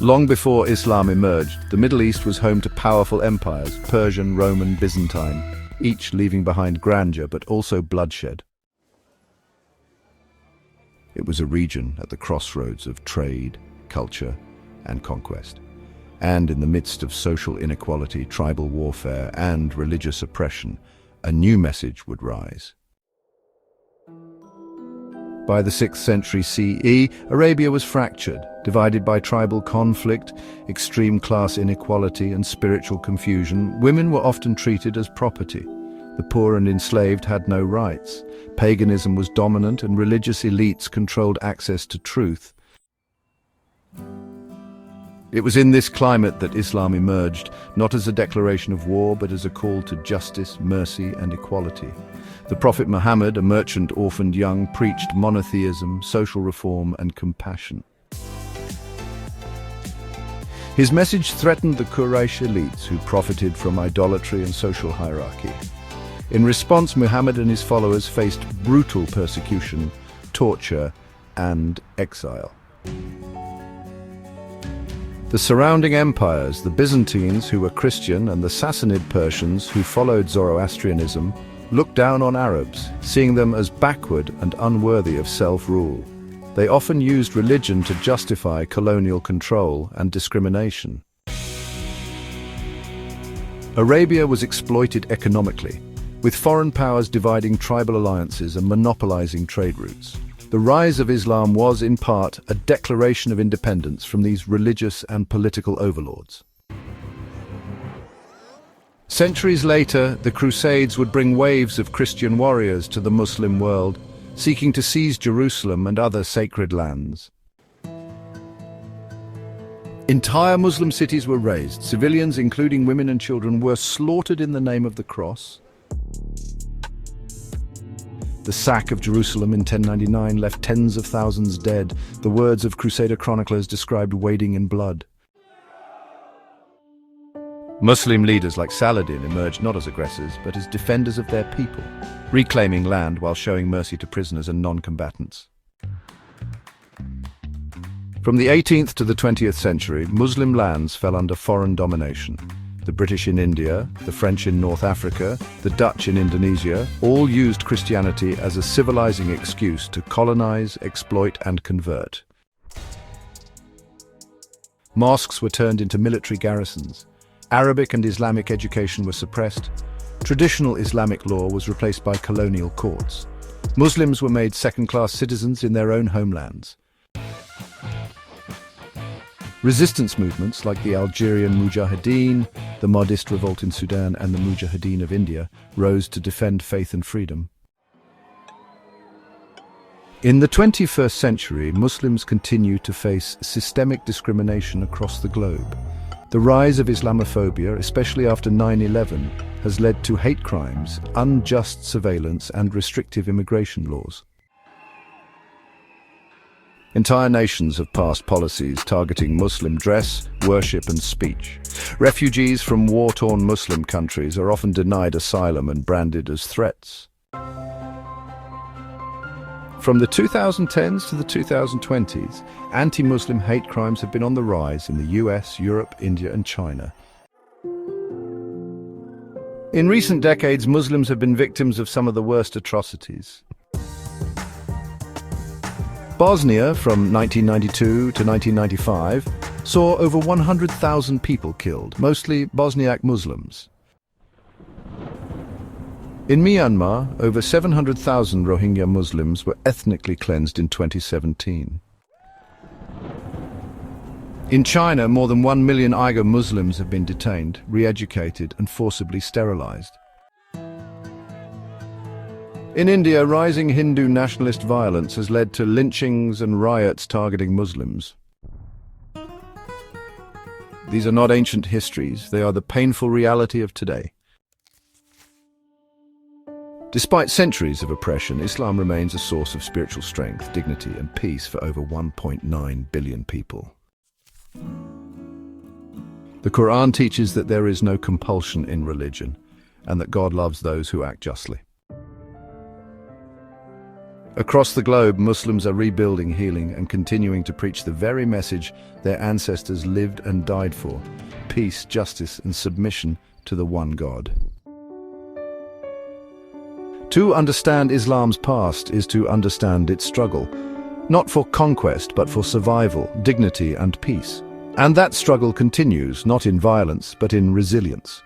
Long before Islam emerged, the Middle East was home to powerful empires, Persian, Roman, Byzantine, each leaving behind grandeur but also bloodshed. It was a region at the crossroads of trade, culture, and conquest. And in the midst of social inequality, tribal warfare, and religious oppression, a new message would rise. By the 6th century CE, Arabia was fractured, divided by tribal conflict, extreme class inequality, and spiritual confusion. Women were often treated as property. The poor and enslaved had no rights. Paganism was dominant, and religious elites controlled access to truth. It was in this climate that Islam emerged, not as a declaration of war, but as a call to justice, mercy, and equality. The Prophet Muhammad, a merchant orphaned young, preached monotheism, social reform, and compassion. His message threatened the Quraysh elites who profited from idolatry and social hierarchy. In response, Muhammad and his followers faced brutal persecution, torture, and exile. The surrounding empires, the Byzantines, who were Christian, and the Sassanid Persians, who followed Zoroastrianism, looked down on Arabs, seeing them as backward and unworthy of self-rule. They often used religion to justify colonial control and discrimination. Arabia was exploited economically, with foreign powers dividing tribal alliances and monopolizing trade routes. The rise of Islam was, in part, a declaration of independence from these religious and political overlords. Centuries later, the Crusades would bring waves of Christian warriors to the Muslim world, seeking to seize Jerusalem and other sacred lands. Entire Muslim cities were razed. Civilians, including women and children, were slaughtered in the name of the cross. The sack of Jerusalem in 1099 left tens of thousands dead. The words of Crusader chroniclers described wading in blood. Muslim leaders like Saladin emerged not as aggressors, but as defenders of their people, reclaiming land while showing mercy to prisoners and non-combatants. From the 18th to the 20th century, Muslim lands fell under foreign domination. The British in India, the French in North Africa, the Dutch in Indonesia, all used Christianity as a civilizing excuse to colonize, exploit, and convert. Mosques were turned into military garrisons. Arabic and Islamic education were suppressed. Traditional Islamic law was replaced by colonial courts. Muslims were made second-class citizens in their own homelands. Resistance movements like the Algerian Mujahideen, the Mahdist revolt in Sudan, and the Mujahideen of India rose to defend faith and freedom. In the 21st century, Muslims continue to face systemic discrimination across the globe. The rise of Islamophobia, especially after 9/11, has led to hate crimes, unjust surveillance, and restrictive immigration laws. Entire nations have passed policies targeting Muslim dress, worship, and speech. Refugees from war-torn Muslim countries are often denied asylum and branded as threats. From the 2010s to the 2020s, anti-Muslim hate crimes have been on the rise in the US, Europe, India, and China. In recent decades, Muslims have been victims of some of the worst atrocities. Bosnia, from 1992 to 1995, saw over 100,000 people killed, mostly Bosniak Muslims. In Myanmar, over 700,000 Rohingya Muslims were ethnically cleansed in 2017. In China, more than 1 million Uyghur Muslims have been detained, re-educated, and forcibly sterilized. In India, rising Hindu nationalist violence has led to lynchings and riots targeting Muslims. These are not ancient histories, they are the painful reality of today. Despite centuries of oppression, Islam remains a source of spiritual strength, dignity, and peace for over 1.9 billion people. The Quran teaches that there is no compulsion in religion, and that God loves those who act justly. Across the globe, Muslims are rebuilding, healing, and continuing to preach the very message their ancestors lived and died for: peace, justice, and submission to the one God. To understand Islam's past is to understand its struggle, not for conquest, but for survival, dignity, and peace. And that struggle continues, not in violence, but in resilience.